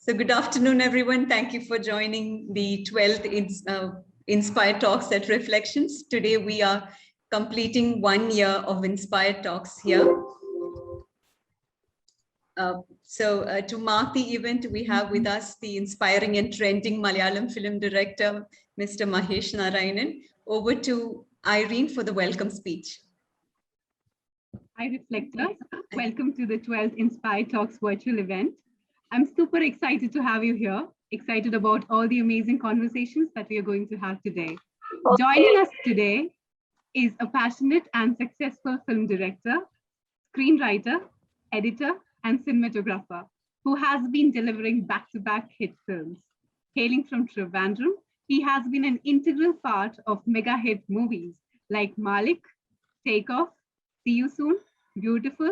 So good afternoon, everyone. Thank you for joining the 12th Inspire Talks at Reflections. Today, we are completing 1 year of Inspire Talks here. To mark the event, we have with us the inspiring and trending Malayalam film director, Mr. Mahesh Narayanan. Over to Irene for the welcome speech. Hi, Reflectors. Welcome to the 12th Inspire Talks virtual event. I'm super excited to have you here, excited about all the amazing conversations that we are going to have today. Joining us today is a passionate and successful film director, screenwriter, editor, and cinematographer who has been delivering back-to-back hit films. Hailing from Trivandrum, he has been an integral part of mega hit movies like Malik, Take Off, See You Soon, Beautiful,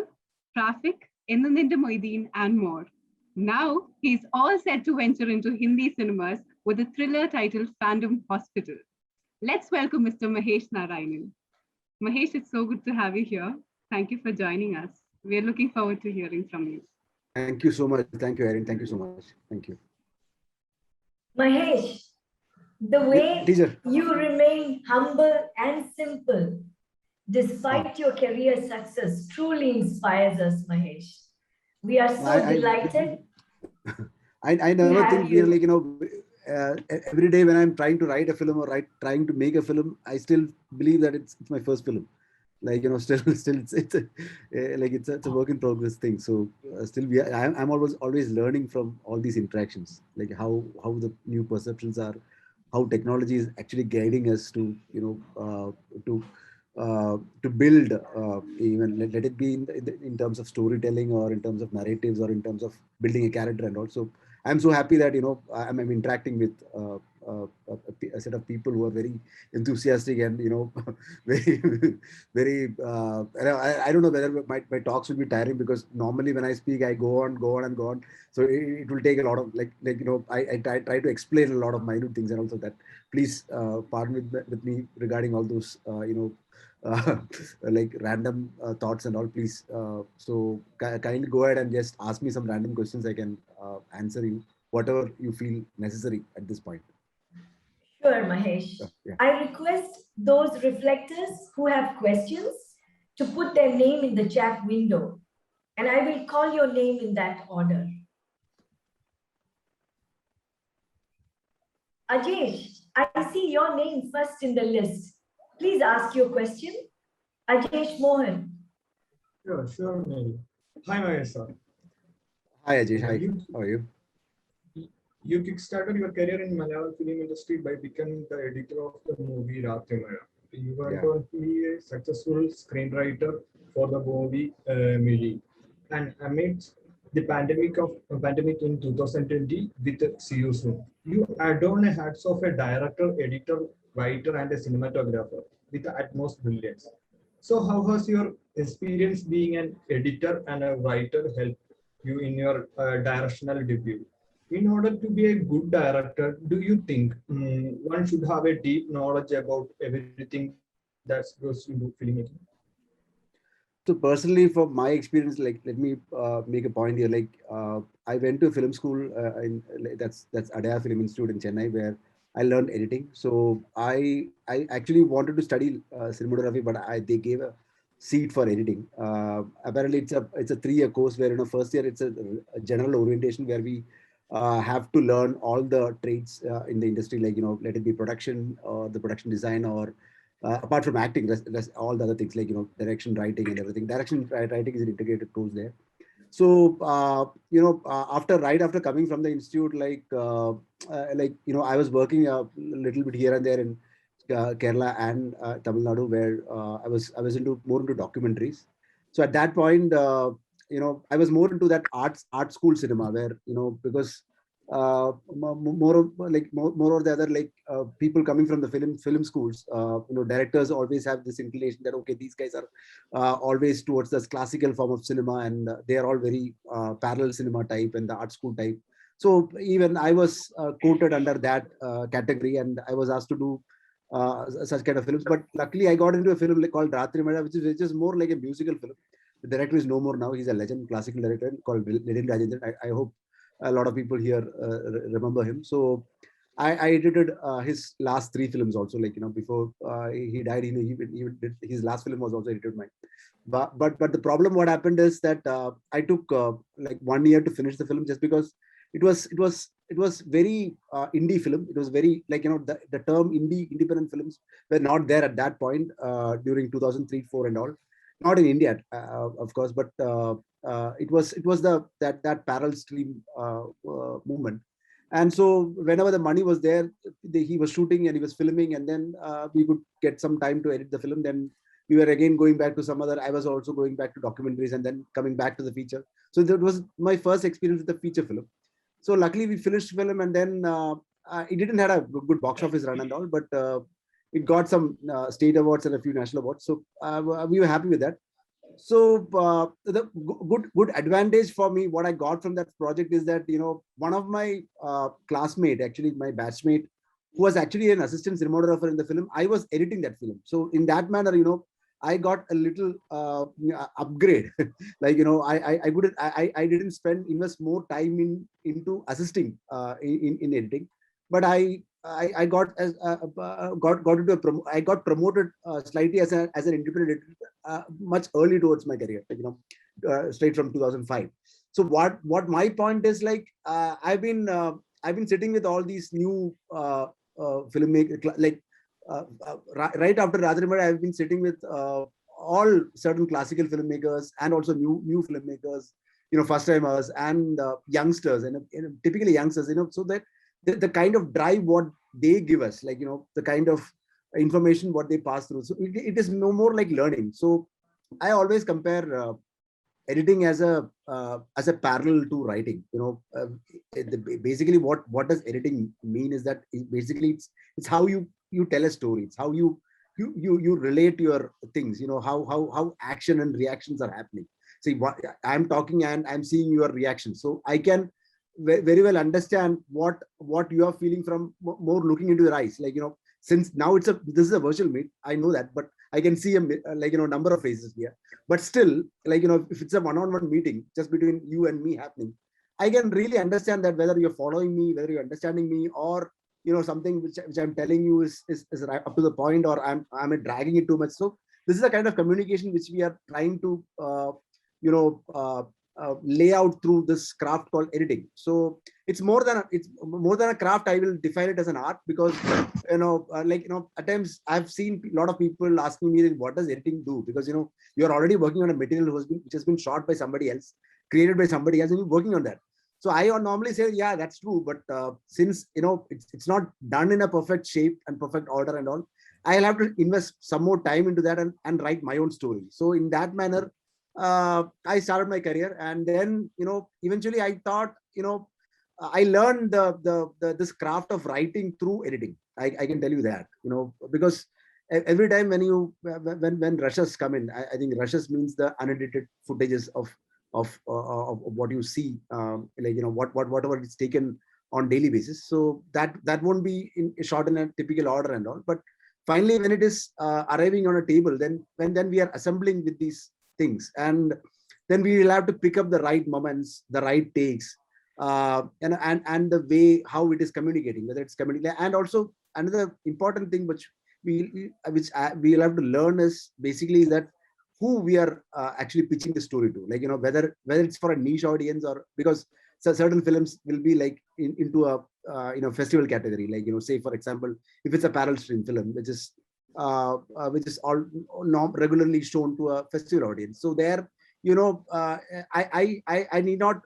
Traffic, Ennaninda Moideen, and more. Now, he's all set to venture into Hindi cinemas with a thriller titled Fandom Hospital. Let's welcome Mr. Mahesh Narayanan. Mahesh, it's so good to have you here. Thank you for joining us. We're looking forward to hearing from you. Thank you so much. Thank you, Erin. Thank you so much. Thank you. Mahesh, the way Teacher. You remain humble and simple despite your career success truly inspires us, Mahesh. We are so delighted. I never think we are like, every day when I'm trying to write a film or trying to make a film, I still believe that it's my first film. Like, still it's a work in progress thing. So I'm always learning from all these interactions, like how the new perceptions are, how technology is actually guiding us to build, even let it be in terms of storytelling or in terms of narratives or in terms of building a character. And also I'm so happy that I'm interacting with a set of people who are very enthusiastic and very very I don't know whether my talks will be tiring, because normally when I speak I go on and go on, so it will take a lot of I try to explain a lot of minute things, and also that please pardon with me regarding all those like random thoughts and all, please. So kindly go ahead and just ask me some random questions. I can answer you whatever you feel necessary at this point. Sure, Mahesh. Yeah. I request those reflectors who have questions to put their name in the chat window, and I will call your name in that order. Ajesh, I see your name first in the list. Please ask your question. Ajesh Mohan. Sure, Mary. Hi, Mahesh sir. Hi, Ajesh. Hi. How are you? You kickstarted your career in Malayalam film industry by becoming the editor of the movie Rathimaya. You were going to be a successful screenwriter for the movie Malik. And amidst the pandemic in 2020 with See You Soon, you adorn a hats of a director, editor, writer, and a cinematographer with the utmost brilliance. So how has your experience being an editor and a writer helped you in your directional debut? In order to be a good director, do you think one should have a deep knowledge about everything that goes into filmmaking? So personally, from my experience, let me make a point here. I went to a film school that's Adaya Film Institute in Chennai, where I learned editing. So I actually wanted to study cinematography, but they gave a seat for editing. Apparently, it's a 3-year course where first year it's a general orientation where we have to learn all the trades in the industry, like let it be production or the production design, or apart from acting, all the other things like direction, writing, and everything. Direction writing is an integrated course there. So after coming from the institute, I was working a little bit here and there in Kerala and Tamil Nadu, where I was more into documentaries. So at that point, I was more into that art school cinema, where because more or the other, people coming from the film schools, directors always have this inclination that okay, these guys are always towards this classical form of cinema, and they are all very parallel cinema type and the art school type. So even I was quoted under that category, and I was asked to do such kind of films. But luckily, I got into a film called Rathimaya, which is more like a musical film. The director is no more now. He's a legend, classical director called Ledin Rajendran. I hope A lot of people here remember him. So I edited his last 3 films also, like, before he died, he did, his last film was also edited mine. But the problem, what happened is that I took like 1 year to finish the film, just because it was very indie film. It was very, like, the term independent films were not there at that point during 2003, 4 and all. Not in India, of course, but it was that parallel stream movement. And so whenever the money was there, he was shooting and he was filming, and then we could get some time to edit the film. Then we were again going back to some other. I was also going back to documentaries and then coming back to the feature. So that was my first experience with the feature film. So luckily we finished film, and then it didn't have a good box office run and all, but it got some state awards and a few national awards. So we were happy with that. So the good advantage for me, what I got from that project is that, one of my classmate, actually my batchmate, who was actually an assistant cinematographer in the film, I was editing that film. So in that manner, I got a little upgrade. Like, I didn't invest more time into assisting in editing, but I got as got into I got promoted slightly as an independent editor much early towards my career, like, straight from 2005. So what my point is, like, I've been sitting with all these new filmmakers, like right after Rajamari, I've been sitting with all certain classical filmmakers and also new filmmakers, first timers and youngsters, and typically youngsters, so that the kind of drive what they give us, like, the kind of information what they pass through. So it is no more like learning. So I always compare editing as a parallel to writing. Basically what does editing mean is that basically it's how you tell a story. It's how you relate your things. How action and reactions are happening. See, what I'm talking and I'm seeing your reaction, so I can very well understand what you are feeling from more looking into your eyes. Like, since now this is a virtual meet, I know that, but I can see number of faces here. But still, like, if it's a one-on-one meeting just between you and me happening, I can really understand that whether you're following me, whether you're understanding me, or something which I'm telling you is right up to the point, or I'm dragging it too much. So this is a kind of communication which we are trying to lay out through this craft called editing. So it's more than a craft. I will define it as an art, because at times I've seen a lot of people asking me, what does editing do? Because you're already working on a material which has been shot by somebody else, created by somebody else, and you're working on that. So I normally say, yeah, that's true, but since it's not done in a perfect shape and perfect order and all, I'll have to invest some more time into that and write my own story. So in that manner, I started my career, and then eventually I thought, I learned this craft of writing through editing. I can tell you that, because every time when rushes come in, I think rushes means the unedited footages of what you see, whatever is taken on daily basis. So that won't be shot in a typical order and all. But finally, when it is arriving on a table, then when we are assembling with these things, and then we will have to pick up the right moments, the right takes, and the way how it is communicating, whether it's communicating. And also another important thing which we will have to learn is basically that who we are actually pitching the story to, like, whether it's for a niche audience, or because certain films will be like into a festival category, like, say for example, if it's a parallel stream film which is all regularly shown to a festival audience. So there, I need not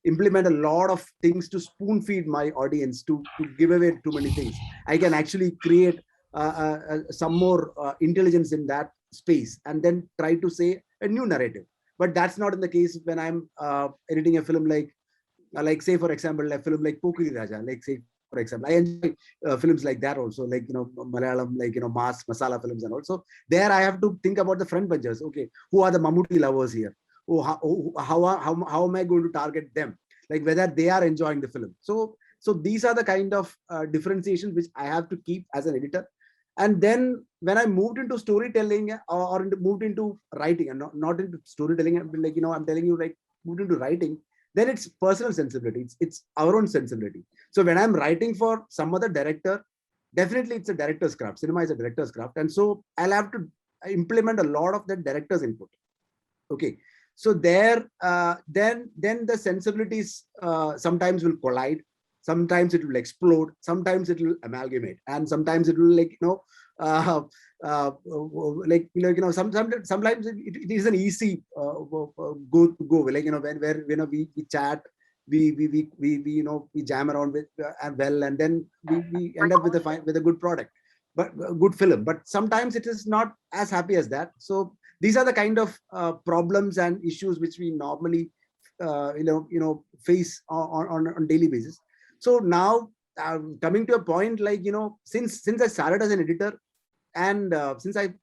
implement a lot of things to spoon feed my audience to give away too many things. I can actually create some more intelligence in that space, and then try to say a new narrative. But that's not in the case when I'm editing a film like say for example a film like Pokiri Raja, like say for example. I enjoy films like that also, like Malayalam, like mass masala films, and also there I have to think about the front benchers. Okay, who are the Mammootty lovers here? Oh, how am I going to target them? Like whether they are enjoying the film. So these are the kind of differentiations which I have to keep as an editor. And then when I moved into storytelling or moved into writing, and not into storytelling, I'm telling you, like moved into writing, then it's personal sensibility. It's our own sensibility. So when I'm writing for some other director, definitely it's a director's craft. Cinema is a director's craft. And so I'll have to implement a lot of that director's input. Okay. So there, then the sensibilities sometimes will collide. Sometimes it will explode. Sometimes it will amalgamate, and sometimes it will sometimes it is an easy go. Like where we chat, we jam around with and then we end up with a good product, but a good film. But sometimes it is not as happy as that. So these are the kind of problems and issues which we normally face on daily basis. So now coming to a point, like since I started as an editor, and since I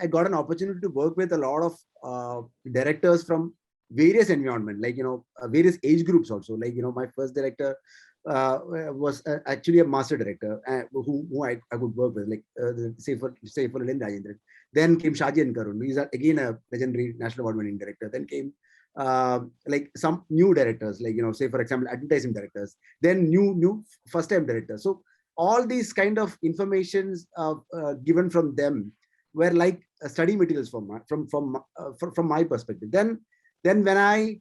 got an opportunity to work with a lot of directors from various environment, like various age groups also. Like my first director was actually a master director who I could work with, like say for Lin Rajendran. Then came Shaji and Karun. He's again a legendary national award winning director. Then came like some new directors, like say for example advertising directors. Then new first time directors. So all these kind of informations given from them were like study materials from my perspective. Then when I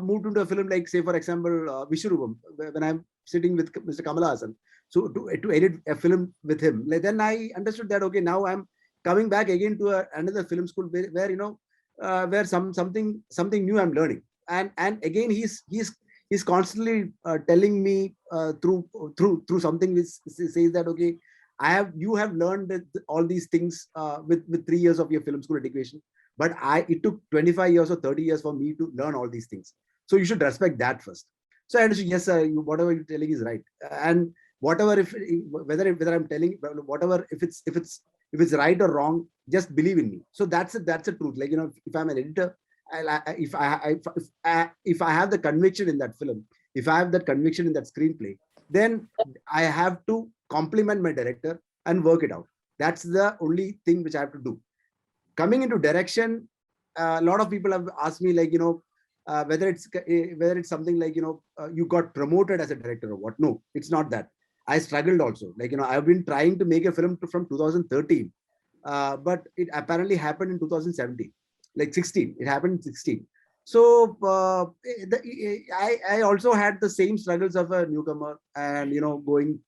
moved into a film, like say for example Vishwarupam, when I'm sitting with Mr. Kamal Hassan, so to edit a film with him, like, then I understood that okay, now I'm coming back again to another film school where where something new I'm learning, and again he's constantly telling me through something which says that okay, you have learned all these things with 3 years of your film school education, but it took 25 years or 30 years for me to learn all these things. So you should respect that first. So I understood, yes, whatever you're telling is right, and whatever whether I'm telling whatever, if it's right or wrong, just believe in me. So that's a truth. Like if I'm an editor, if I have the conviction in that film, if I have that conviction in that screenplay, then I have to compliment my director and work it out. That's the only thing which I have to do. Coming into direction, a lot of people have asked me, like whether it's something like you got promoted as a director or what. No, it's not that. I struggled also. Like I've been trying to make a film from 2013, but it apparently happened in 2017, like 16. It happened in 16. So I also had the same struggles of a newcomer, and going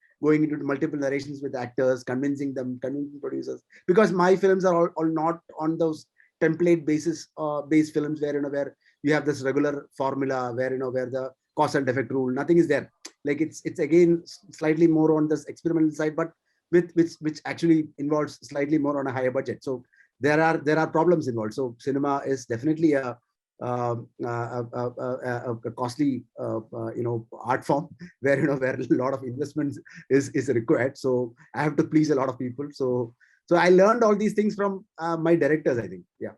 into multiple narrations with actors, convincing producers, because my films are all not on those template based films where you have this regular formula where where the cause and effect rule, nothing is there. Like it's again slightly more on this experimental side, but which actually involves slightly more on a higher budget. So there are problems involved. So cinema is definitely a costly art form where where a lot of investments is required. So I have to please a lot of people. So I learned all these things from my directors, I think. Yeah.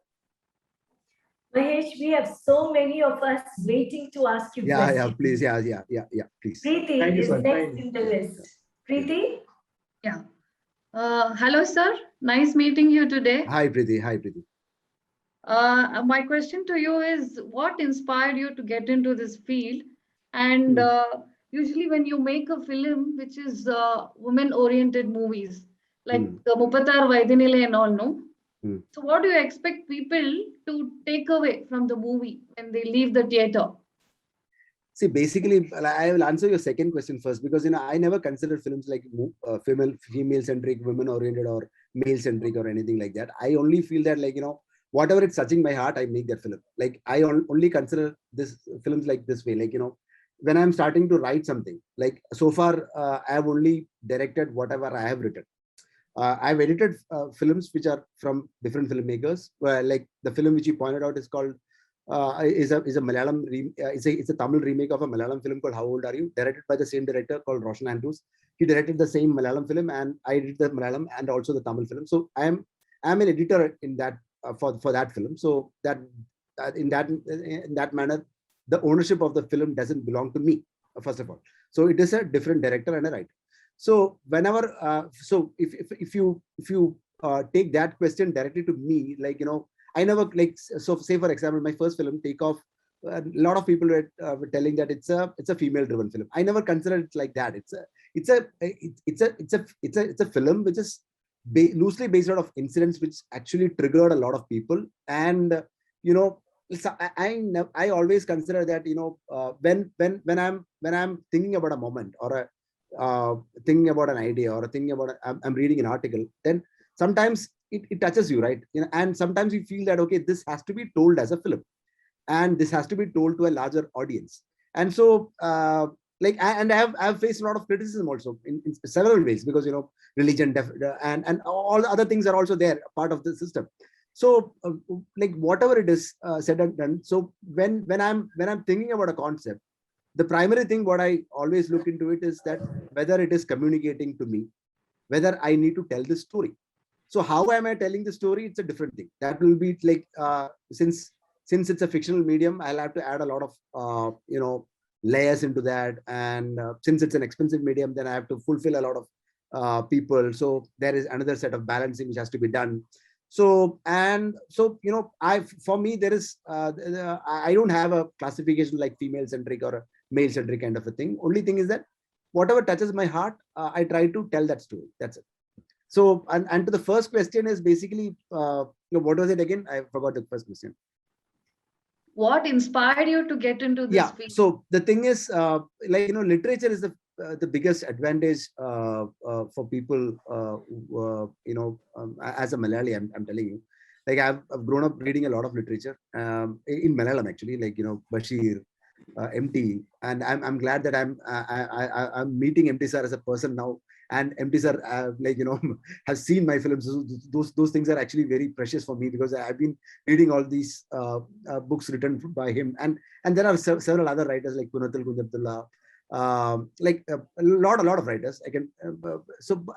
Mahesh, we have so many of us waiting to ask you questions. Yeah, please. Yeah, please. Preeti is next in the list. Preeti? Yeah. Hello, sir. Nice meeting you today. Hi, Preeti. My question to you is, what inspired you to get into this field? And usually when you make a film, which is women-oriented movies, like the Mupatar Vaidinile and all, no? So what do you expect people to take away from the movie when they leave the theater? See, basically, I will answer your second question first, because I never considered films like female-centric, women-oriented, or male-centric, or anything like that. I only feel that, like whatever it's touching my heart, I make that film. Like I only consider this films like this way. Like when I'm starting to write something, like so far I have only directed whatever I have written. I've edited films which are from different filmmakers. Like the film which you pointed out is called is a Malayalam it's a Tamil remake of a Malayalam film called How Old Are You, directed by the same director called Roshan Andrews. He directed the same Malayalam film, and I did the Malayalam and also the Tamil film. So I'm an editor in that for that film. So that in that manner, the ownership of the film doesn't belong to me, first of all. So it is a different director and a writer. So whenever so if you take that question directly to me, like I never, like, so say for example, my first film Take Off a lot of people were telling that it's a female driven film. I never considered it like that. It's a film which is loosely based out of incidents which actually triggered a lot of people. And you know, I always consider that, you know, when I'm thinking about a moment, or thinking about an idea, or thinking about I'm reading an article, then sometimes it touches you, right? You know, and sometimes you feel that, okay, this has to be told as a film, and this has to be told to a larger audience. And so I've faced a lot of criticism also in several ways, because, you know, religion and all other things are also there, part of the system. So like whatever it is said and done, so when I'm thinking about a concept, the primary thing what I always look into it is that whether it is communicating to me, whether I need to tell the story. So how am I telling the story? It's a different thing. That will be like, since it's a fictional medium, I'll have to add a lot of layers into that. And since it's an expensive medium, then I have to fulfill a lot of people. So there is another set of balancing which has to be done. So you know, for me there is I don't have a classification like female centric or a male centric kind of a thing. Only thing is that whatever touches my heart, I try to tell that story. That's it. So, and to the first question is basically, what was it again? I forgot the first question. What inspired you to get into this field? So the thing is, like, you know, literature is the biggest advantage for people, you know, as a Malayali, I'm telling you. Like I've grown up reading a lot of literature in Malayalam, actually, like, you know, Bashir, MT, and I'm glad that I'm meeting MT sir as a person now, and MT sir like, you know, has seen my films. Those things are actually very precious for me, because I've been reading all these books written by him, and there are several other writers like Kunathil Kunjaptullah, like a lot of writers. I can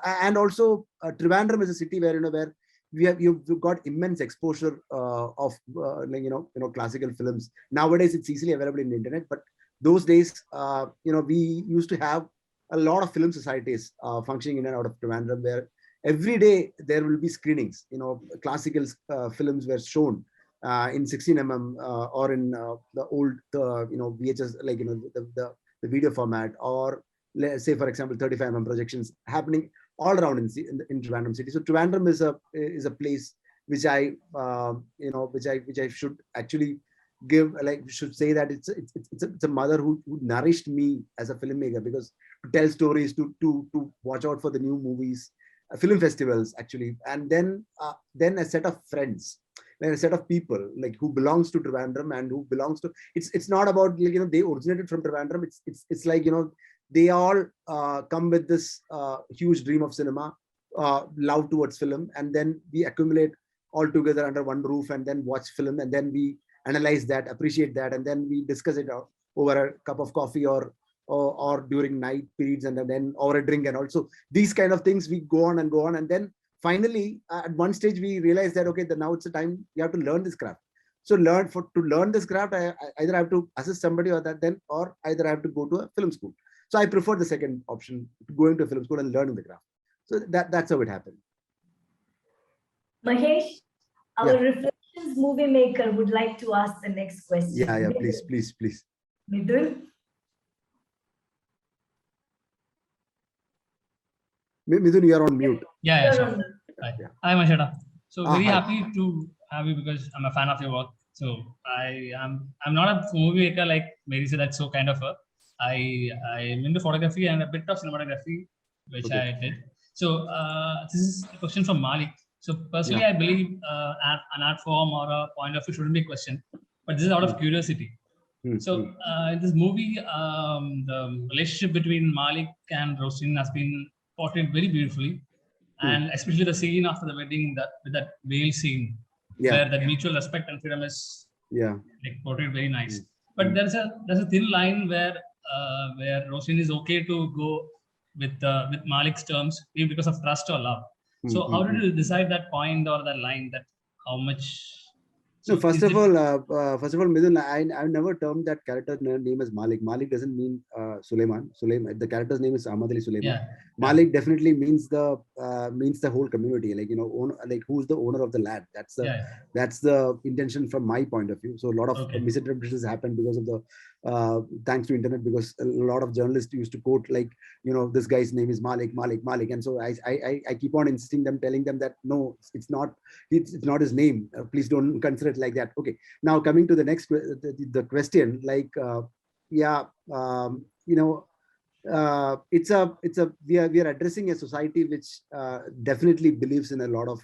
and also Trivandrum is a city where, you know, where you've got immense exposure of like, you know, classical films. Nowadays it's easily available in the internet, but those days, you know, we used to have a lot of film societies functioning in and out of Trivandrum, where every day there will be screenings. You know, classical films were shown in 16 or in the old you know, VHS, like, you know, the video format, or let's say, for example, 35 projections happening all around in Trivandrum city. So Trivandrum is a place which I you know, which I should actually should say that it's a mother who nourished me as a filmmaker, because to tell stories, to watch out for the new movies, film festivals actually, and then a set of friends, like a set of people like who belongs to Trivandrum, and who belongs to, it's not about, like, you know, they originated from Trivandrum. It's like, you know, they all come with this huge dream of cinema, love towards film, and then we accumulate all together under one roof, and then watch film, and then we analyze that, appreciate that, and then we discuss it over a cup of coffee, or during night periods, and then over a drink. And also these kind of things, we go on, and then finally at one stage we realize that, okay, now it's a time you have to learn this craft. So to learn this craft, I either have to assist somebody, or either I have to go to a film school. So I prefer the second option, going to a film school and learning the craft. So that's how it happened. Mahesh, our Reflections movie maker would like to ask the next question. Yeah, please. Midul? Midun, you are on mute. Yeah, sure. Hi, Mashada. So very hi. happy to have you, because I'm a fan of your work. So I'm not a movie maker like Mary said. That's so kind of her. I'm into photography and a bit of cinematography, which I did. So this is a question from Malik. So personally, I believe an art form or a point of view shouldn't be a question, but this is out of curiosity. So in this movie, the relationship between Malik and Rosin has been portrayed very beautifully, and especially the scene after the wedding, with that veil scene, where that mutual respect and freedom is like portrayed very nice. But there's a thin line where Rosin is okay to go with Malik's terms, maybe because of trust or love. So how did you decide that point or that line, that how much So first of all, Midhun, I've never termed that character name as Malik. Malik doesn't mean Suleiman. The character's name is Ahmad Ali Suleiman. Yeah. Malik definitely means the whole community. Like, like who's the owner of the land. That's the intention from my point of view. So a lot of misinterpretations happen because of the thanks to internet, because a lot of journalists used to quote like, this guy's name is Malik, and so I keep on insisting them, telling them that no, it's not his name. Please don't consider it like that. Okay. Now coming to the next the question, like we are addressing a society which definitely believes in a lot of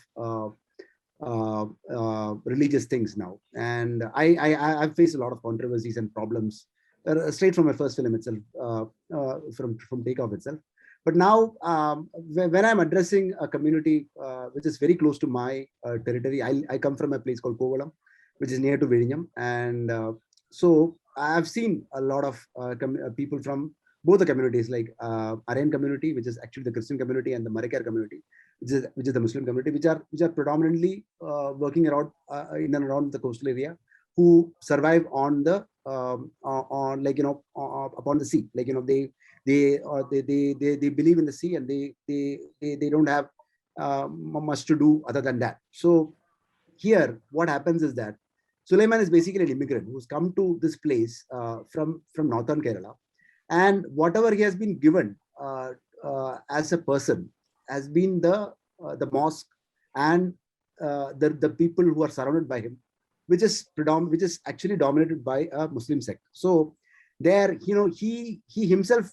religious things now, and I've faced a lot of controversies and problems straight from my first film itself, from Takeoff itself. But now, when I'm addressing a community which is very close to my territory, I come from a place called Kovalam, which is near to Vizhinjam, and so I've seen a lot of people from both the communities, like Aryan community, which is actually the Christian community, and the Marikar community, which is the Muslim community, which are predominantly working around in and around the coastal area, who survive on the upon the sea. Like, they believe in the sea, and they don't have much to do other than that. So here what happens is that Suleiman is basically an immigrant who's come to this place from northern Kerala, and whatever he has been given as a person has been the mosque and the people who are surrounded by him, which is actually dominated by a Muslim sect. So there, he himself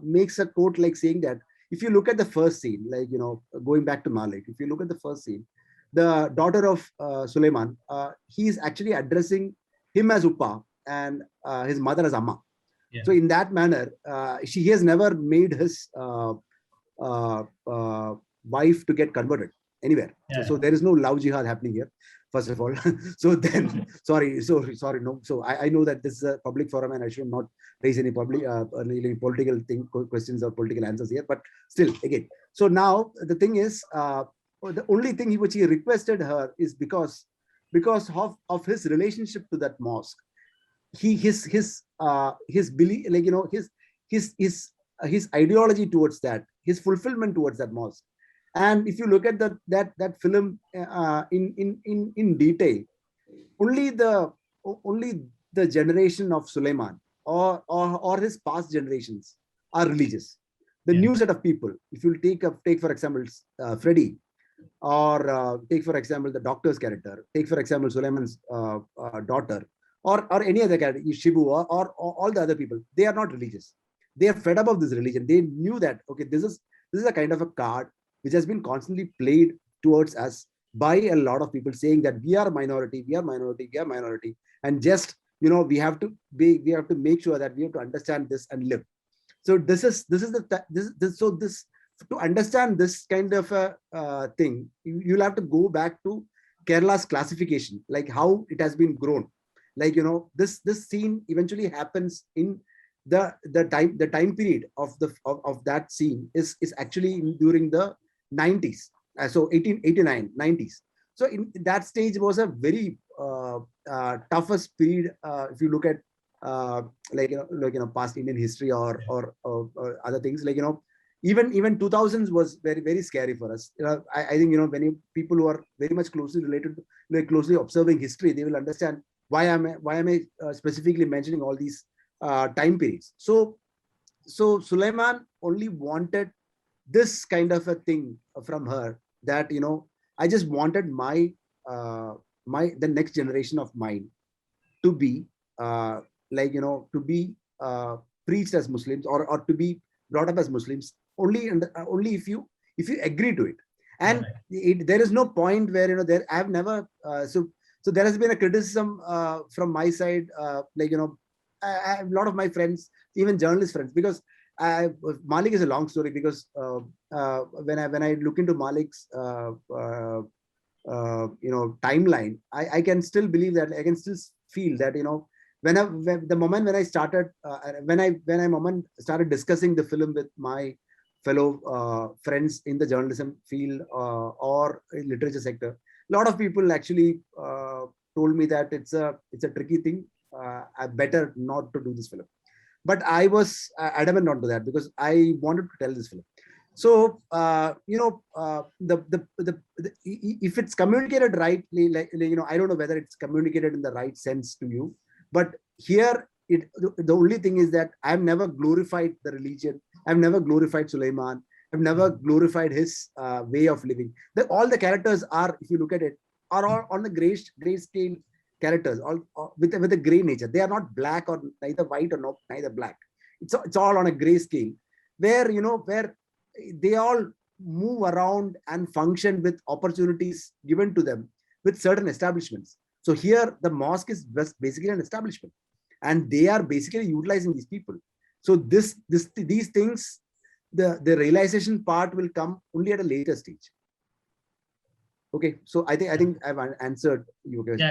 makes a quote like saying that if you look at the first scene, like, going back to Malik, if you look at the first scene, the daughter of Suleiman, he is actually addressing him as Uppa and his mother as Amma. Yeah. So in that manner, he has never made his wife to get converted anywhere. Yeah. So there is no love jihad happening here, first of all. So then, sorry, no. So I know that this is a public forum and I should not raise any public political questions or political answers here. But still, again, so now the thing is, the only thing which he requested her is because of his relationship to that mosque. His belief, like, his ideology towards that, his fulfillment towards that mosque. And if you look at that film in detail, only the generation of Suleiman or his past generations are religious. The new set of people, if you take for example Freddy, or take for example the doctor's character, take for example Suleiman's daughter, or any other character, Shibu, or all the other people, they are not religious. They are fed up of this religion. They knew that, okay, this is a kind of a card which has been constantly played towards us by a lot of people, saying that we are minority, and just, we have to make sure that we have to understand this and live. So to understand this kind of a thing, you'll have to go back to Kerala's classification, like how it has been grown. Like, this scene eventually happens in the time period of that scene is actually during the 90s, so 1889 90s. So in that stage was a very toughest period, if you look at past Indian history or other things, like, even 2000s was very, very scary for us. I think, when people who are very much closely related, closely observing history, they will understand why am I specifically mentioning all these time periods. So Suleiman only wanted this kind of a thing from her, that, I just wanted the next generation of mine to be preached as Muslims, or to be brought up as Muslims only if you agree to it. And there is no point where, I have never so there has been a criticism from my side, I have a lot of my friends, even journalist friends, because Malik is a long story, because when I look into Malik's timeline, I can still believe that, I can still feel that, when I started discussing the film with my fellow friends in the journalism field or in literature sector, a lot of people actually told me that it's a tricky thing. I better not to do this film. But I was adamant not to that because I wanted to tell this film. So if it's communicated rightly, I don't know whether it's communicated in the right sense to you, but here the only thing is that I've never glorified the religion. I've never glorified Sulaiman. I've never glorified his way of living. All the characters are, if you look at it, are all on the grayscale characters, all with a gray nature. They are not black or neither white or neither black. It's all on a gray scale, where where they all move around and function with opportunities given to them with certain establishments. So here the mosque is basically an establishment, and they are basically utilizing these people. So these things, the realization part will come only at a later stage. Okay, so I think I've answered your question.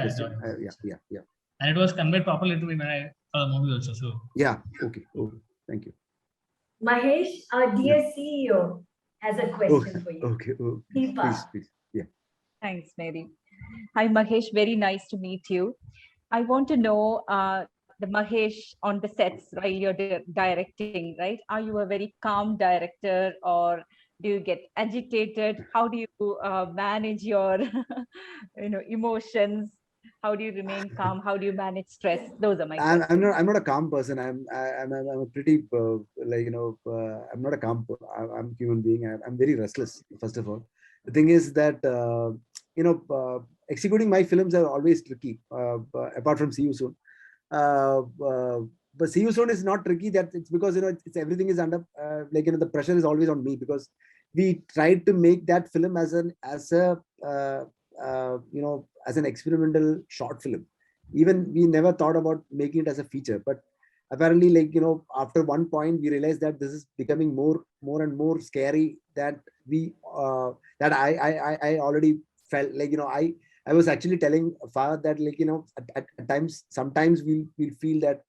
Yeah. And it was conveyed properly to me when I saw the movie also. So yeah, okay, thank you. Mahesh, our dear CEO, has a question for you. Okay, please, yeah. Thanks, Mary. Hi, Mahesh. Very nice to meet you. I want to know the Mahesh on the sets while you're directing, right? Are you a very calm director, or do you get agitated? How do you manage your emotions? How do you remain calm? How do you manage stress? Those are my questions. I'm not a calm person. I'm a pretty I'm not a calm. I'm a human being. I'm very restless. First of all, the thing is that executing my films are always tricky. Apart from See You Soon, but See You Soon is not tricky. That it's because it's everything is under the pressure is always on me, because we tried to make that film as an experimental short film. Even we never thought about making it as a feature, but apparently after one point we realized that this is becoming more and more scary, that I already felt I was actually telling Fahad that at times, sometimes we'll feel that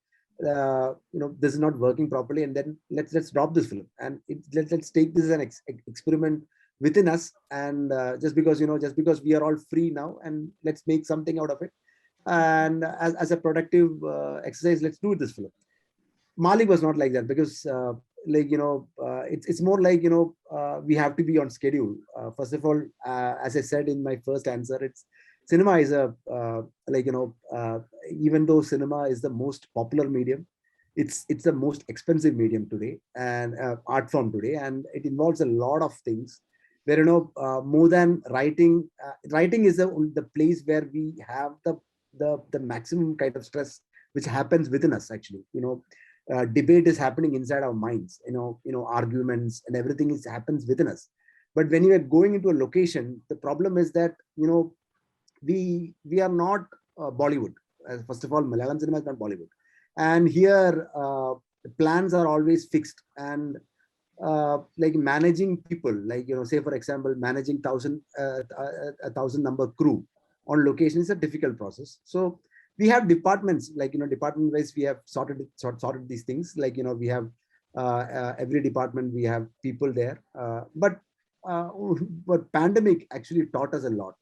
this is not working properly, and then let's drop this film and let's take this as an experiment within us, and just because we are all free now, and let's make something out of it, and as a productive exercise, let's do this film. Malik was not like that, because it's more like we have to be on schedule. First of all, as I said in my first answer, it's cinema is even though cinema is the most popular medium, it's the most expensive medium today, and art form today, and it involves a lot of things where more than writing. Writing is the place where we have the maximum kind of stress which happens within us. Actually, debate is happening inside our minds. Arguments and everything happens within us. But when you are going into a location, the problem is that we are not Bollywood. First of all, Malayalam cinema is not Bollywood, and here plans are always fixed, and managing people, say for example, managing 1,000 number crew on location is a difficult process. So we have departments, department wise we have sorted these things. We have every department, we have people there, but pandemic actually taught us a lot.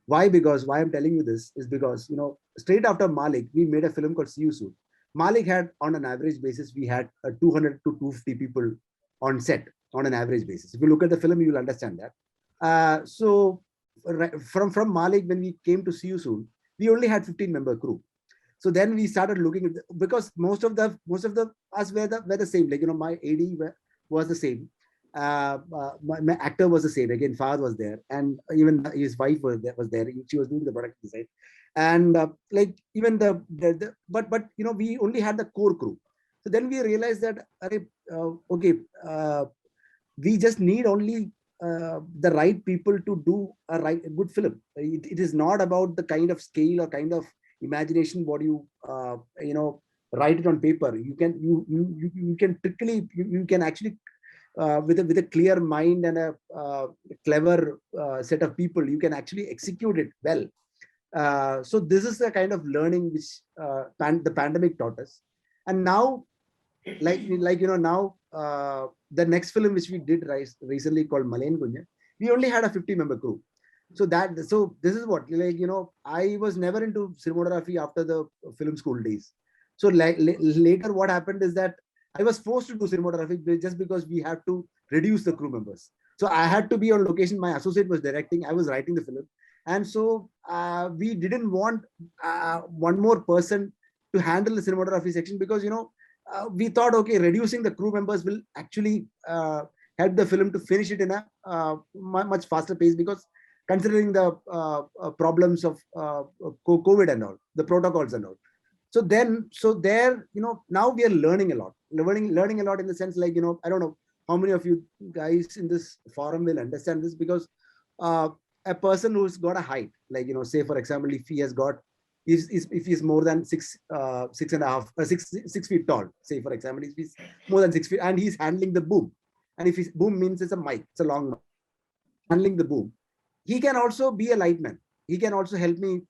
Why I'm telling you this is because straight after Malik, we made a film called See You Soon. Malik had, on an average basis, we had 200 to 250 people on set on an average basis. If you look at the film, you will understand that. So from Malik, when we came to See You Soon, we only had 15-member crew. So then we started looking at because most of us were the same. My AD was the same. My actor was the same. Again, Fahad was there, and even his wife was there. She was doing the product design, and but we only had the core crew. So then we realized that we just need only the right people to do a good film. It is not about the kind of scale or kind of imagination what you write it on paper. You can trickily you can actually with a clear mind and a clever set of people, you can actually execute it well. So this is the kind of learning which the pandemic taught us. And now now the next film which we did recently called Malayan Kunya, we only had a 50-member crew. So this is what, like, I was never into cinematography after the film school days. So like later what happened is that I was forced to do cinematography just because we had to reduce the crew members. So I had to be on location. My associate was directing, I was writing the film. And so we didn't want one more person to handle the cinematography section, because we thought, okay, reducing the crew members will actually help the film to finish it in a much faster pace, because considering the problems of COVID and all, the protocols and all. So there, now we are learning a lot, learning a lot in the sense, like, I don't know how many of you guys in this forum will understand this, because a person who's got a height, like, say for example, if he has got, if he's more than 6 feet tall, say for example, if he's more than 6 feet and he's handling the boom, and if his boom means it's a mic, it's a long mic, handling the boom, he can also be a lightman. He can also help me,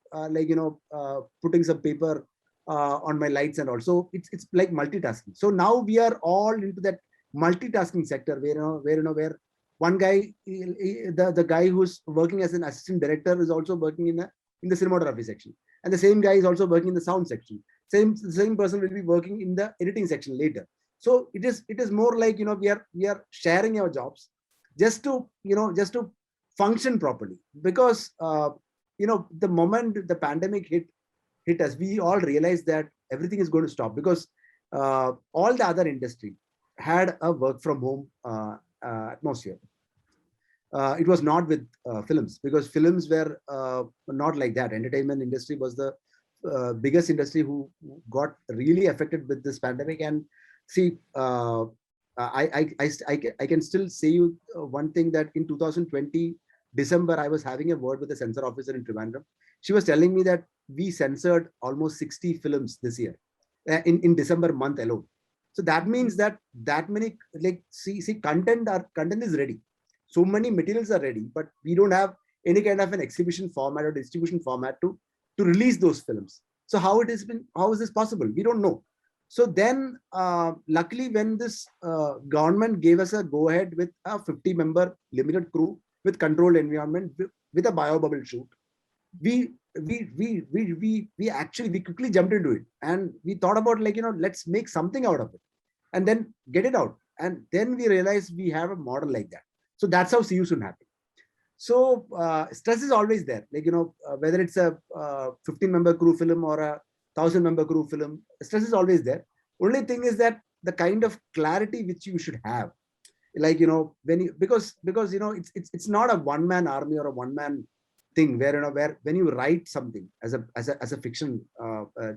putting some paper on my lights and also it's like multitasking. So now we are all into that multitasking sector where one guy, the guy who's working as an assistant director is also working in the cinematography section, and the same guy is also working in the sound section. The same person will be working in the editing section later. So it is more like, we are sharing our jobs just to function properly, because the moment the pandemic hit us, we all realized that everything is going to stop, because all the other industry had a work from home atmosphere. It was not with films, because films were not like that. Entertainment industry was the biggest industry who got really affected with this pandemic. And see, I can still say you one thing, that in 2020 December, I was having a word with the censor officer in Trivandrum. She was telling me that we censored almost 60 films this year in December month alone. So that means that many, like, see content is ready. So many materials are ready, but we don't have any kind of an exhibition format or distribution format to release those films. So how is this possible? We don't know. So then, luckily, when this government gave us a go ahead with a 50-member limited crew with controlled environment with a bio bubble shoot, we quickly jumped into it, and we thought about, like, let's make something out of it and then get it out. And then we realized we have a model like that. So that's how CU soon happened. So stress is always there, like, whether it's a 15-member crew film or a 1,000-member crew film, stress is always there. Only thing is that the kind of clarity which you should have, like, when you, because it's not a one-man army or a one-man thing where where when you write something as a fiction,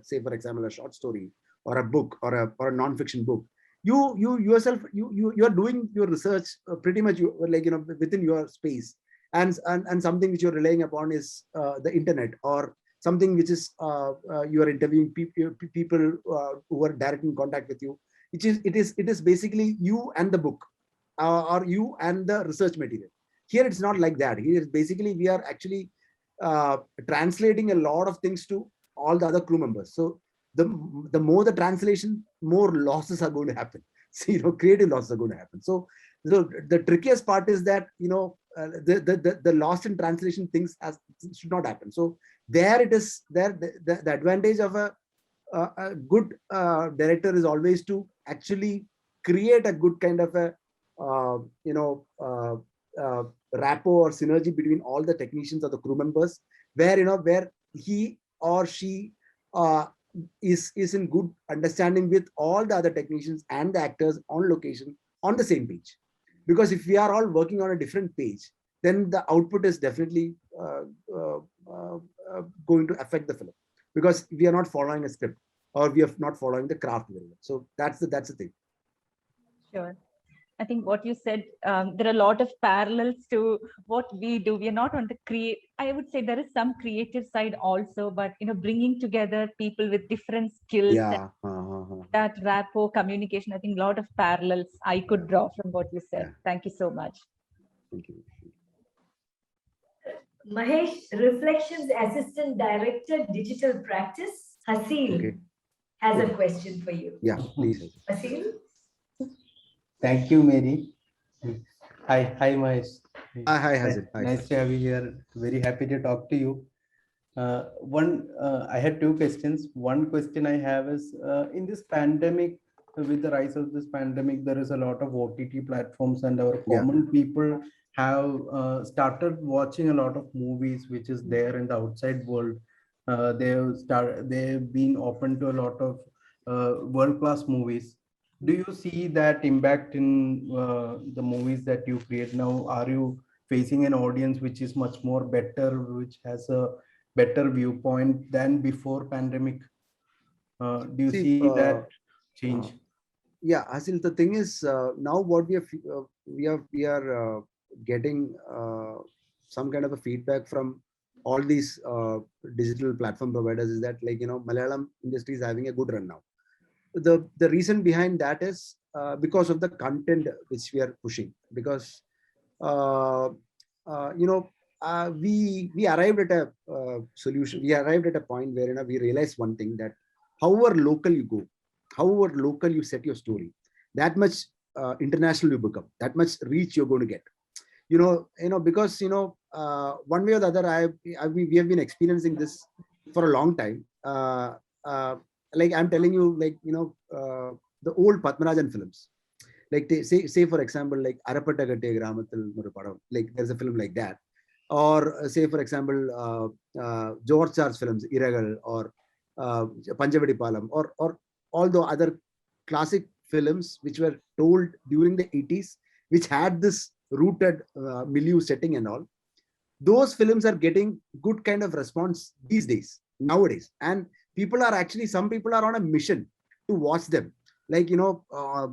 say for example a short story or a book or a non-fiction book, you yourself you are doing your research pretty much within your space, and something which you're relying upon is the internet, or something which is you are interviewing people who are directly in contact with you. It is basically you and the book, or you and the research material. Here it's not like that. Here basically we are actually translating a lot of things to all the other crew members. So the more the translation, more losses are going to happen. So, creative losses are going to happen. So the trickiest part is that, the lost in translation things should not happen. So there it is. There the advantage of a good director is always to actually create a good kind of a rapport or synergy between all the technicians or the crew members, where where he or she is in good understanding with all the other technicians and the actors on location on the same page. Because if we are all working on a different page, then the output is definitely going to affect the film, because we are not following a script, or we are not following the craft very well. So that's the thing. Sure. I think what you said, there are a lot of parallels to what we do. We are not on the I would say there is some creative side also, but bringing together people with different skills, yeah, that rapport, communication. I think a lot of parallels I could draw from what you said. Yeah. Thank you so much. Thank you. Mahesh, Reflections Assistant Director, Digital Practice, Hasil, has a question for you. Yeah, please. Hasil? Thank you, Mary. Hi, Mahesh. Hi, Hazin. Hi. Nice to have you here. Very happy to talk to you. I had two questions. One question I have is in this pandemic, with the rise of this pandemic, there is a lot of OTT platforms, and our common people have started watching a lot of movies which is there in the outside world. They've been open to a lot of world-class movies. Do you see that impact in the movies that you create now? Are you facing an audience which is much more better, which has a better viewpoint than before pandemic? Do you see that change? Yeah, Asil, the thing is now what we are getting some kind of a feedback from all these digital platform providers is that, like, Malayalam industry is having a good run now. The reason behind that is because of the content which we are pushing, because we arrived at a solution. We arrived at a point where we realized one thing, that however local you go, however local you set your story, that much international you become, that much reach you're going to get. Because one way or the other, we have been experiencing this for a long time. Like I'm telling you, like the old Padmarajan films, like say for example, like Arapattagatte Gramathil Murupadam, like there's a film like that, or say for example George Charles films, Iragal, or Panchavadi Palam, or all the other classic films which were told during the 80s, which had this rooted milieu setting and all. Those films are getting good kind of response these days, nowadays, and some people are on a mission to watch them, like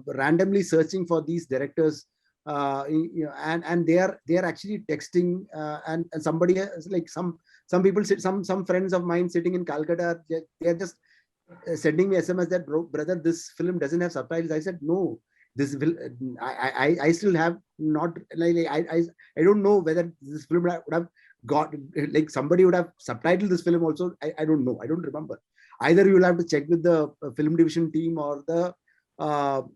randomly searching for these directors, and they are actually texting, and somebody else, like some people, some friends of mine sitting in Calcutta, they are just sending me SMS that, brother, this film doesn't have subtitles. I said, no, this will. I still have not, like I don't know whether this film would have got, like somebody would have subtitled this film also. I don't know. I don't remember. Either you will have to check with the film division team or the the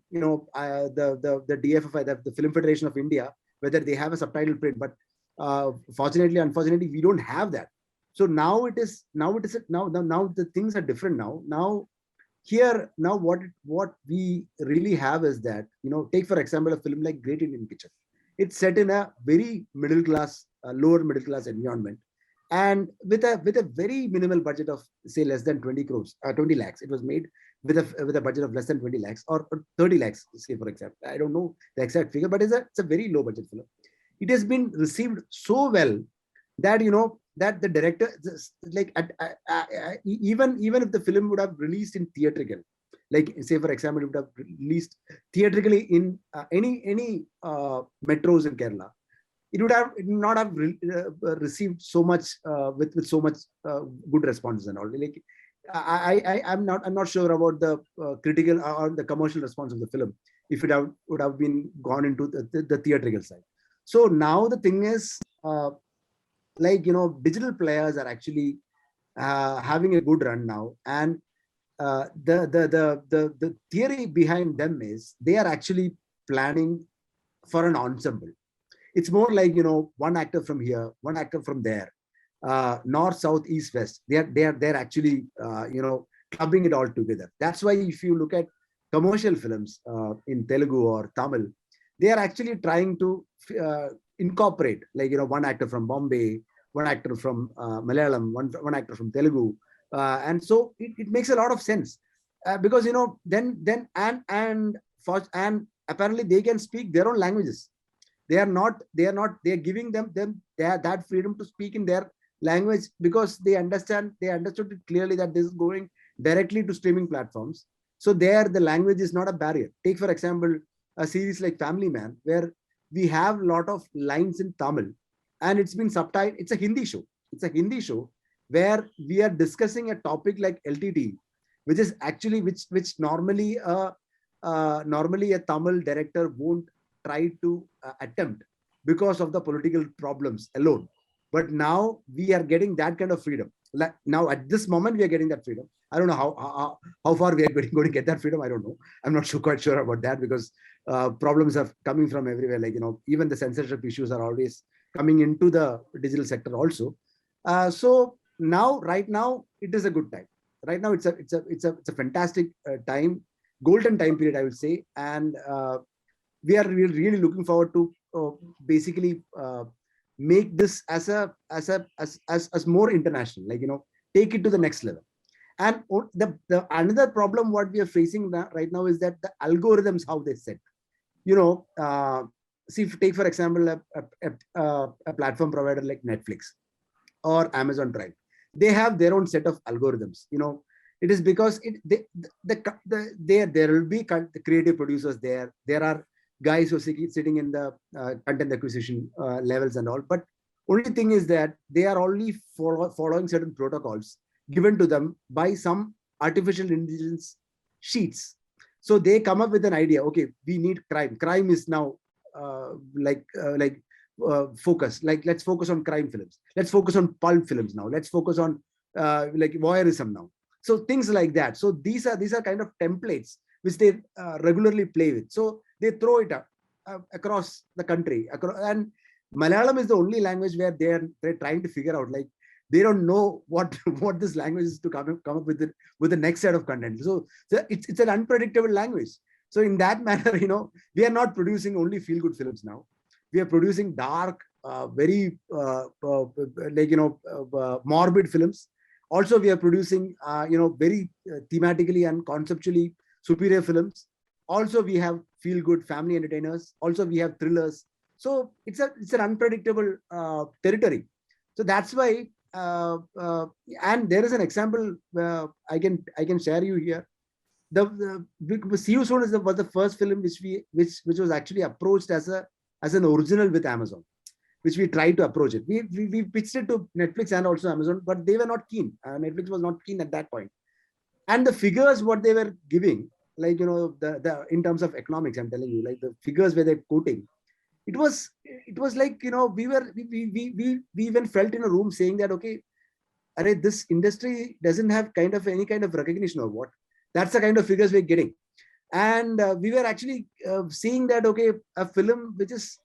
DFFI, the Film Federation of India, whether they have a subtitle print. But unfortunately, we don't have that. So now the things are different now. Now what we really have is that, take for example a film like Great Indian Kitchen. It's set in a very middle class, lower middle class environment, and with a very minimal budget of, say, less than 20 crores, 20 lakhs. It was made with a budget of less than 20 lakhs or 30 lakhs, say for example. I don't know the exact figure, but it's a very low budget film. It has been received so well that that the director, like even if the film would have released in theatrical, like say for example, it would have released theatrically in any metros in Kerala, it would not have received so much with so much good responses and all. Like I'm not sure about the critical or the commercial response of the film if it would have been gone into the theatrical side. So now the thing is, like digital players are actually having a good run now, and the theory behind them is they are actually planning for an ensemble. It's more like one actor from here, one actor from there, north, south, east, west. They're actually clubbing it all together. That's why if you look at commercial films in Telugu or Tamil, they are actually trying to incorporate, like one actor from Bombay, one actor from Malayalam, one actor from Telugu, and so it makes a lot of sense because then apparently they can speak their own languages. They are giving them that freedom to speak in their language, because they understood it clearly that this is going directly to streaming platforms. So there the language is not a barrier. Take for example a series like Family Man, where we have a lot of lines in Tamil and it's been subtitled. It's a Hindi show where we are discussing a topic like LTT, which is actually which normally a Tamil director won't try to attempt because of the political problems alone. But now we are getting that kind of freedom. Like now at this moment we are getting that freedom. I don't know how far we are going to get that freedom. I don't know. I'm not quite sure about that, because problems are coming from everywhere. Like even the censorship issues are always coming into the digital sector also. So now, right now, it is a good time. Right now, it's a fantastic time, golden time period, I would say, and we are really looking forward to basically make this as more international, like, take it to the next level. And the another problem what we are facing right now is that the algorithms, how they set, see, take for example a platform provider like Netflix or Amazon Prime. They have their own set of algorithms. It is because there will be creative producers there. There are guys who are sitting in the content acquisition levels and all. But only thing is that they are only following certain protocols given to them by some artificial intelligence sheets. So they come up with an idea. Okay, we need crime. Crime is now focus. Like, let's focus on crime films. Let's focus on pulp films now. Let's focus on like voyeurism now. So things like that. So these are kind of templates which they regularly play with. So they throw it up across the country. And Malayalam is the only language where they're trying to figure out, like, they don't know what this language is to come up with the next set of content. So it's an unpredictable language. So in that manner, we are not producing only feel good films now. We are producing dark, very morbid films. Also, we are producing very thematically and conceptually superior films. Also, we have feel good family entertainers. Also, we have thrillers. So it's an unpredictable territory. So that's why. And there is an example I can share you here. The See You Soon was the first film which was actually approached as an original with Amazon, which we tried to approach it. We pitched it to Netflix and also Amazon, but they were not keen. Netflix was not keen at that point. And the figures what they were giving, like, the in terms of economics, I'm telling you, like the figures where they're quoting, it was like, we even felt in a room saying that, okay, this industry doesn't have any kind of recognition or what. That's the kind of figures we're getting. And we were actually seeing that, okay, a film which is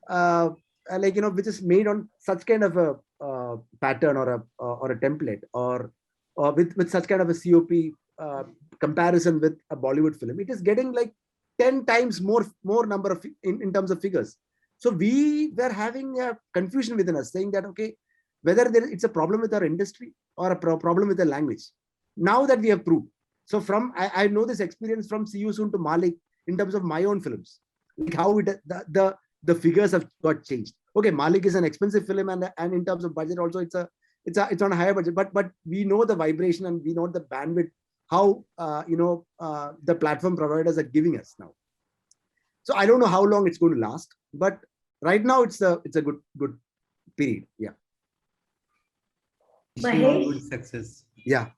which is made on such kind of a pattern or a template or with such kind of a COP comparison with a Bollywood film, it is getting like 10 times more number of in terms of figures. So we were having a confusion within us, saying that, okay, whether it's a problem with our industry or a problem with the language. Now that we have proved. So I know this experience from See You Soon to Malik in terms of my own films, like how the figures have got changed. Okay, Malik is an expensive film, and in terms of budget also it's on a higher budget, but we know the vibration and we know the bandwidth, how the platform providers are giving us now. So I don't know how long it's going to last, but right now it's a good period. Yeah. Mahesh, success. Yeah.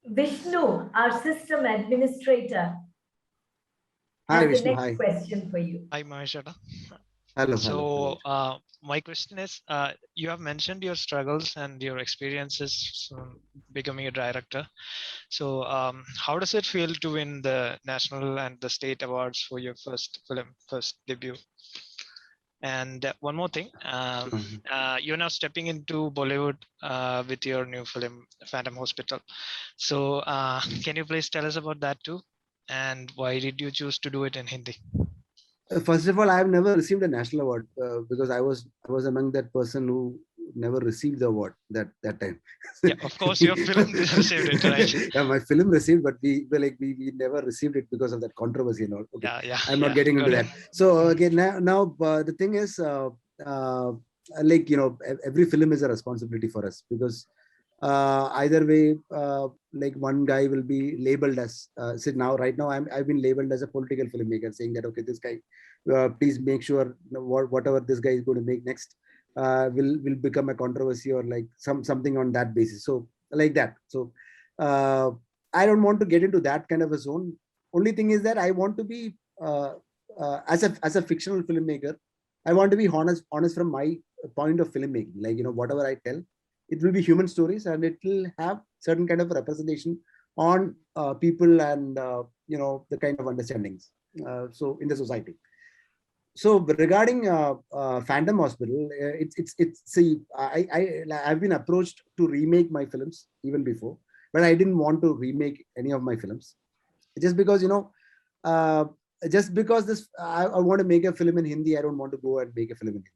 Vishnu, our system administrator, Hi, has Vishnu. the next Hi. question for you. Hi, Mahesh. Hello. So my question is, you have mentioned your struggles and your experiences becoming a director. So how does it feel to win the national and the state awards for your first debut? And one more thing, you're now stepping into Bollywood with your new film, Fandom Hospital. So can you please tell us about that too? And why did you choose to do it in Hindi? First of all, I have never received a national award because I was among that person who never received the award that time. Yeah, of course, your film received it, right? Yeah, my film received, but we never received it because of that controversy and all. Okay. Yeah. I'm not getting into that. So again, now the thing is, every film is a responsibility for us, because either way, like one guy will be labeled as right now I've been labeled as a political filmmaker, saying that, okay, this guy, please make sure whatever this guy is going to make next will become a controversy or like something on that basis. So like that. So I don't want to get into that kind of a zone. Only thing is that I want to be as a fictional filmmaker, I want to be honest from my point of filmmaking. Like, whatever I tell, it will be human stories, and it will have certain kind of representation on people and the kind of understandings so in the society. so regarding Fandom Hospital, it's see, I've been approached to remake my films even before, but I didn't want to remake any of my films just because uh, just because I want to make a film in Hindi. I don't want to go and make a film in Hindi.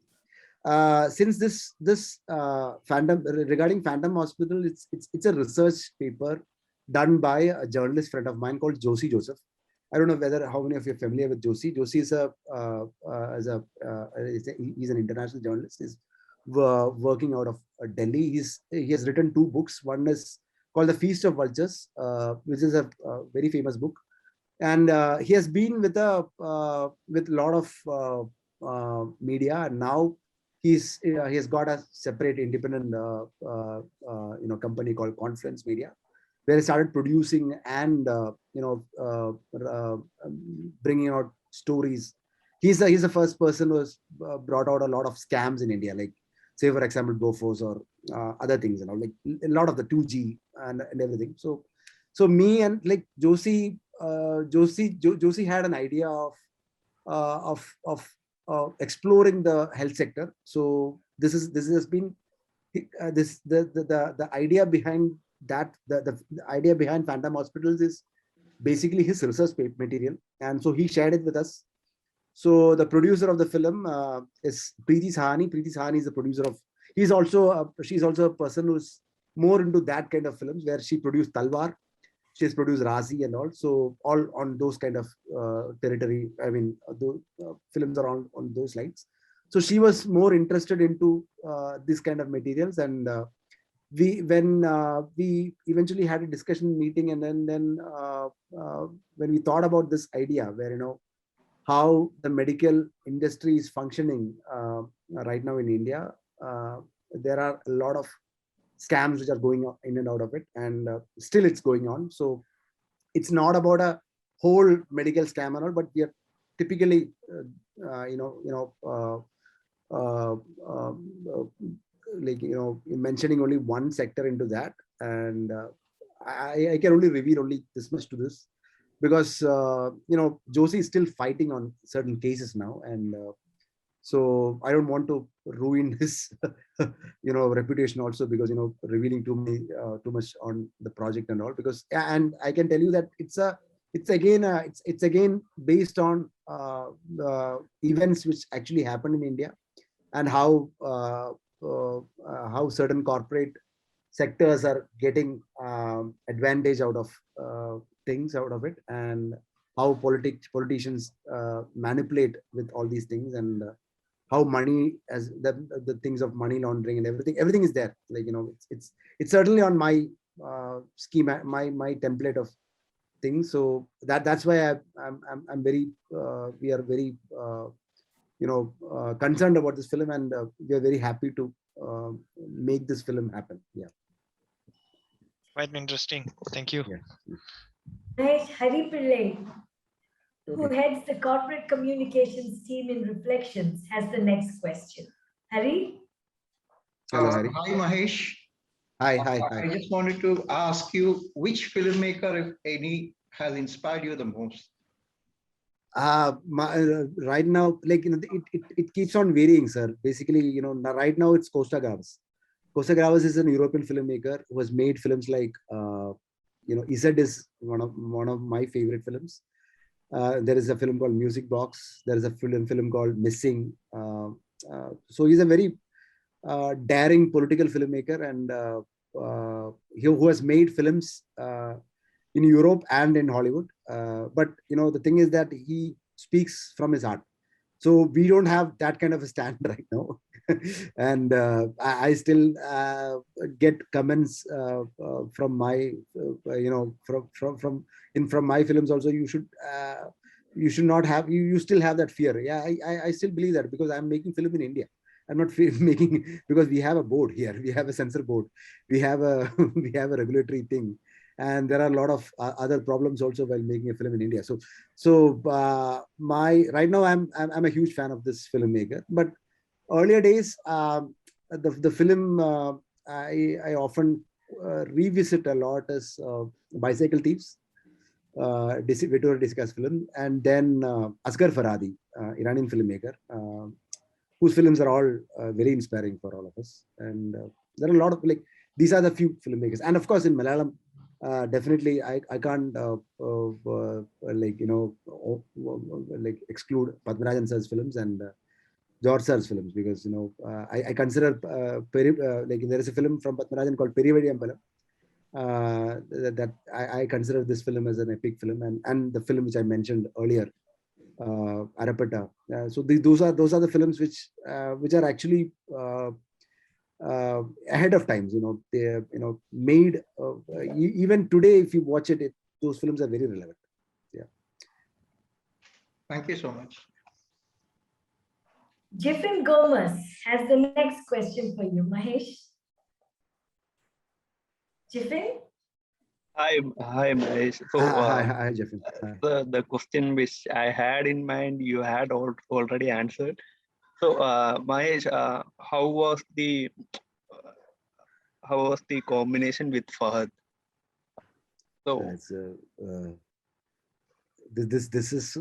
Since this fandom regarding Fandom Hospital, it's a research paper done by a journalist friend of mine called Josie Joseph. I don't know whether how many of you are familiar with Josie. Josie is he's an international journalist. He's working out of Delhi. He has written two books. One is called The Feast of Vultures, which is a very famous book, and he has been with a lot of media, and now he has got a separate independent company called Confluence Media, where he started producing and bringing out stories. He's the first person who has brought out a lot of scams in India, like say for example Bofors or other things, like a lot of the 2G and everything. So me and like Josie had an idea of exploring the health sector. So this has been the idea behind that. The idea behind Fandom Hospitals is basically his research material, and so he shared it with us. So the producer of the film is Preeti Sahani. Preeti Sahani is the producer of. She's also a person who's more into that kind of films, where she produced Talwar. She's produced Razi and all. So all on those kind of territory. I mean, those films are on those lines. So she was more interested into this kind of materials, and we eventually had a discussion meeting, and then when we thought about this idea, where how the medical industry is functioning right now in India, there are a lot of scams which are going in and out of it, and still it's going on. So it's not about a whole medical scam and all, but we are typically like mentioning only one sector into that, and I can only reveal only this much to this, because Josie is still fighting on certain cases now, and so I don't want to ruin his reputation also, because revealing too much on the project and all, because and I can tell you that it's again based on events which actually happened in India, and how certain corporate sectors are getting advantage out of things out of it, and how politicians manipulate with all these things, and how money, as the things of money laundering and everything is there. Like it's certainly on my schema, my template of things. So that's why I'm very we are very concerned about this film, and we are very happy to make this film happen. Yeah. Quite interesting. Thank you. Yeah. Nice. Hari Pillai, who heads the corporate communications team in Reflections, has the next question. Hari? Hello, Hari. Hi, Mahesh. Hi. I just wanted to ask you, which filmmaker, if any, has inspired you the most? Right now, like it keeps on varying, sir. Basically, right now it's Costa Gavras. Costa Gavras is an European filmmaker who has made films like Izad is one of my favorite films. There is a film called Music Box. There is a film called Missing. So he's a very daring political filmmaker, and who has made films in Europe and in Hollywood. But the thing is that he speaks from his heart. So we don't have that kind of a stand right now. And I still get comments from my from my films also. You should not have, you still have that fear. Yeah, I still believe that, because I'm making film in India. I'm not making, because we have a board here. We have a censor board. We have a we have a regulatory thing, and there are a lot of other problems also while making a film in India. So right now I'm a huge fan of this filmmaker. But earlier days, the film I often revisit a lot is Bicycle Thieves. Vittorio Disca's film, and then Asghar Farhadi, Iranian filmmaker, whose films are all very inspiring for all of us. And there are a lot of these are the few filmmakers, and of course in Malayalam, definitely I can't exclude Padmarajan sir's films and George sir's films, because I consider there is a film from Padmarajan called Perivadi Ambalam. That I consider this film as an epic film, and the film which I mentioned earlier, Arapata. So those are the films which are actually ahead of times. They made even today. If you watch it, those films are very relevant. Yeah. Thank you so much. Jiffin Gomez has the next question for you, Mahesh. Jiffin? Hi, Mahesh. So, hi, Jiffin. The question which I had in mind, you had already answered. So, Mahesh, how was the combination with Fahad? So, this is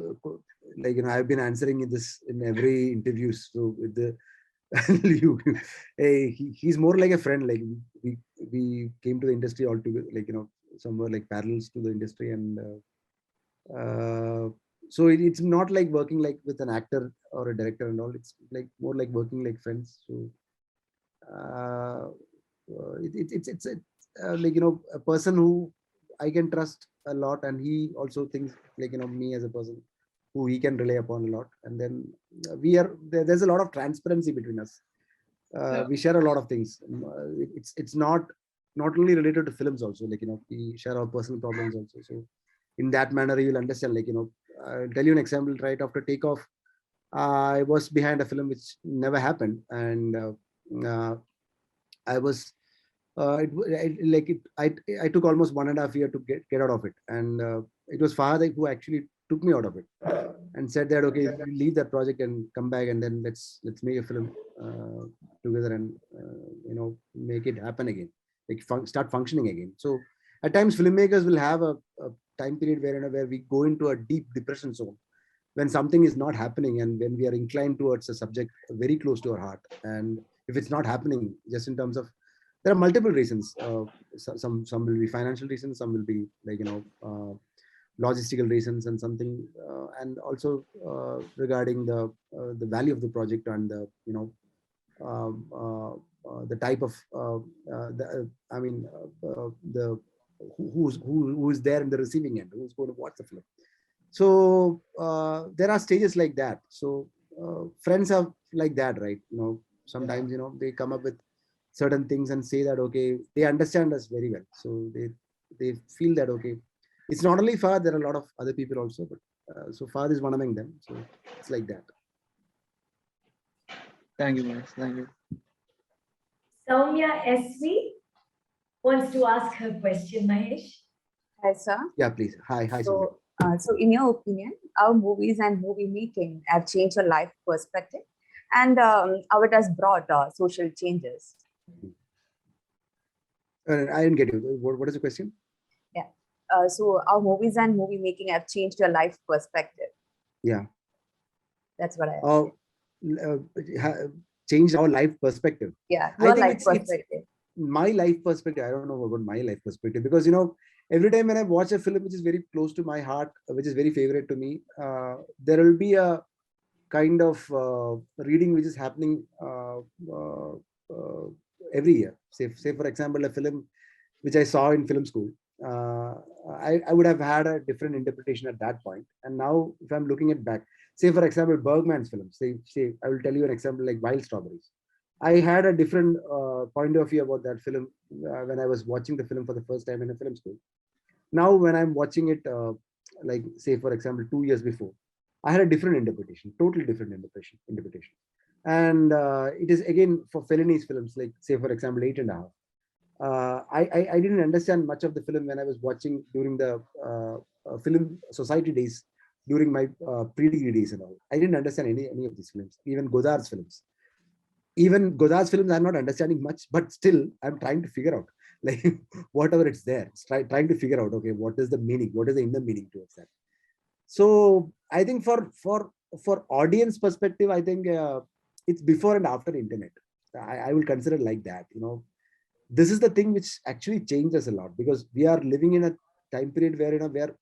I've been answering this in every interview. So with the he's more like a friend. Like we came to the industry all together, somewhere like parallels to the industry, and so it's not like working like with an actor or a director and all. It's like more like working like friends. So it's a person who I can trust a lot, and he also thinks me as a person who he can rely upon a lot. And then there's a lot of transparency between us. We share a lot of things. It's not only related to films also, we share our personal problems also. So in that manner you'll understand, I'll tell you an example. Right after takeoff, I was behind a film which never happened, and I was I took almost 1.5 years to get out of it, and it was Fahad who actually took me out of it and said that, okay, we leave that project and come back, and then let's make a film together, and make it happen again, start functioning again. So at times filmmakers will have a time period where we go into a deep depression zone when something is not happening, and when we are inclined towards a subject very close to our heart, and if it's not happening, just in terms of, there are multiple reasons. Some will be financial reasons, some will be logistical reasons, and something, and also regarding the value of the project, and the type of who is there in the receiving end, who's going to watch the film. So there are stages like that. So friends are like that, right? Sometimes they come up with certain things and say that, okay, they understand us very well, so they feel that, okay, it's not only Fahad, there are a lot of other people also, but so Fahad is one among them. So it's like that. Thank you, Mahesh. Thank you. Soumya SV wants to ask her question, Mahesh. Hi, sir. Yeah, please. Hi, so in your opinion, how movies and movie making have changed your life perspective, and how it has brought social changes? I didn't get you. What is the question? Yeah. So how movies and movie making have changed your life perspective? Yeah. That's what I changed our life perspective. Yeah, your life perspective. My life perspective, I don't know about my life perspective, because every time when I watch a film which is very close to my heart, which is very favorite to me, there will be a kind of reading which is happening every year. Say for example, a film which I saw in film school, I would have had a different interpretation at that point. And now if I'm looking at back, say for example, Bergman's films, say I will tell you an example like Wild Strawberries. I had a different point of view about that film when I was watching the film for the first time in a film school. Now when I'm watching it, like say for example, 2 years before, I had a different interpretation, totally different interpretation. And it is again for Fellini's films, like say for example, 8.5. I didn't understand much of the film when I was watching during the film society days, during my pre-degree days and all. I didn't understand any of these films, even Godard's films. Even Godard's films, I'm not understanding much, but still I'm trying to figure out. like whatever it's there. It's trying to figure out, okay, what is the meaning? What is the inner meaning towards that? So I think for audience perspective, I think it's before and after internet. I will consider it like that. This is the thing which actually changes a lot, because we are living in a time period where we are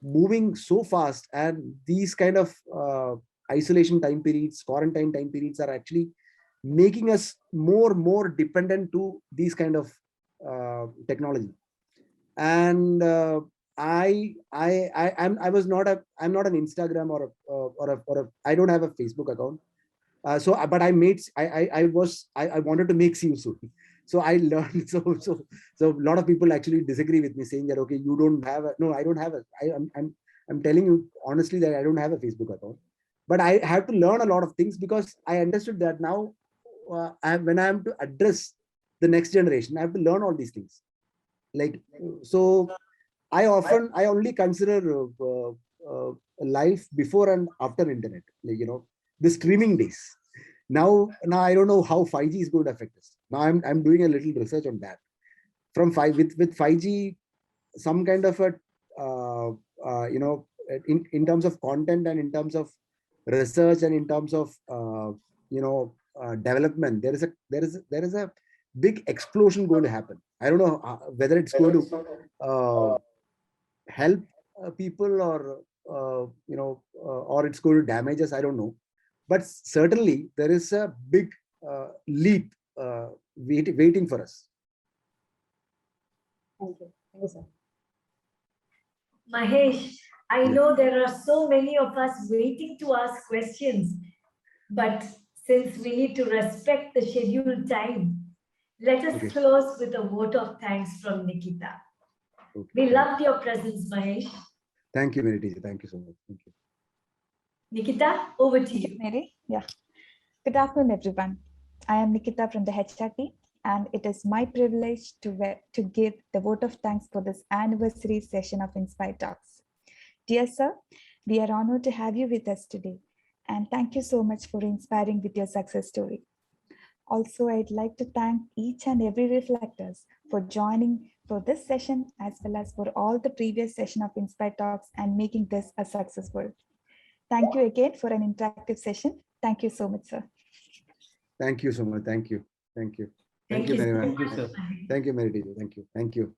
moving so fast, and these kind of isolation time periods, quarantine time periods are actually making us more dependent to these kind of technology. And I'm not an Instagram or a I don't have a Facebook account. So but I wanted to make you soon. So I learned, so a lot of people actually disagree with me, saying that, okay, you don't have no, I don't have I'm telling you honestly that I don't have a Facebook account, but I have to learn a lot of things, because I understood that now when I am to address the next generation, I have to learn all these things. Like, so I only consider life before and after internet, like, the streaming days. Now I don't know how 5G is going to affect us. Now I'm doing a little research on that. From with 5G, some kind of a in terms of content and in terms of research and in terms of development, there is a big explosion going to happen. I don't know whether it's going to help people, or or it's going to damage us. I don't know, but certainly there is a big leap waiting for us. Thank you. Thank you, sir. Mahesh, I know there are so many of us waiting to ask questions, but since we need to respect the scheduled time, let us close with a vote of thanks from Nikita. We loved your presence, Mahesh. Thank you, Mary. Thank you so much. Thank you. Nikita, over to you. Mary. Yeah. Good afternoon, everyone. I am Nikita from the HRT, and it is my privilege to give the vote of thanks for this anniversary session of Inspire Talks. Dear sir, we are honored to have you with us today, and thank you so much for inspiring with your success story. Also, I'd like to thank each and every reflectors for joining for this session, as well as for all the previous session of Inspire Talks and making this a successful. Thank you again for an interactive session. Thank you so much, sir. Thank you so much. Thank you. Thank you. Thank you very much. Thank you, Mary. Thank you. Thank you.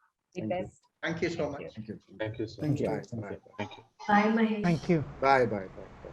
Thank you so much. Thank you. Thank you so much. much. Thank you. Bye, Mahesh. Thank you. Bye.